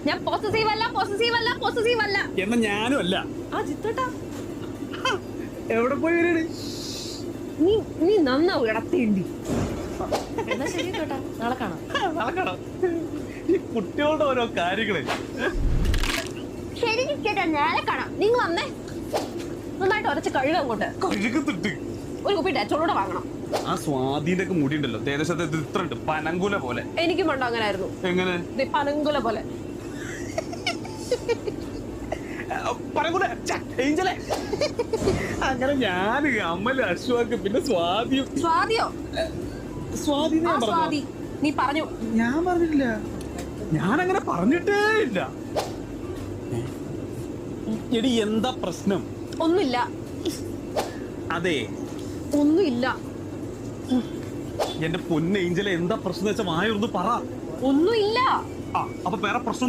ഞാൻ പോസസീവ് അല്ല. എന്നാ ഞാനും അല്ല. ആ ജിത്തോട്ടാ, എവിടെ പോയി വരാണ്? നീ നന്നാവും ഇടത്തേണ്ടി. എന്നാ ശരി കേട്ടാ, നാളെ കാണാം. ഈ കുട്ടികളുടെ ഓരോ കാര്യങ്ങളെ. ശരി ചേട്ടാ, നാളെ കാണാം. നിങ്ങൾ വന്നേ, നന്നായിട്ട് ഉരച്ച് കഴുകാൻ അങ്ങോട്ട്. കഴുകത്തിട്ട് ഒരു കുപ്പി ഡെറ്റോളൂടെ വാങ്ങണം. ആ സ്വാധീന്റെ ഒക്കെ മുടി ഉണ്ടല്ലോ, ദേശത്തെ ഇത്ര ഉണ്ട്, പനങ്കുല പോലെ. എനിക്കും പണ്ട് അങ്ങനെ ആയിരുന്നു. എങ്ങനെ? പനങ്കുല പോലെ. അങ്ങനെ ഞാന് അമ്മല് അശ്വാക്ക് പിന്നെ സ്വാതിയും. സ്വാതി നീ പറഞ്ഞു. ഞാൻ പറഞ്ഞിട്ടില്ല, ഞാൻ അങ്ങനെ പറഞ്ഞിട്ടേ ഇല്ല. എടി എന്താ പ്രശ്നം? ഒന്നുമില്ല. അതെ, ഒന്നുമില്ല. എന്റെ പൊന്ന ഏഞ്ചലെ, എന്താ പ്രശ്നം വെച്ചാൽ വായൊന്ന് പറ. ഒന്നുമില്ല. അപ്പൊ വേറെ പ്രശ്നം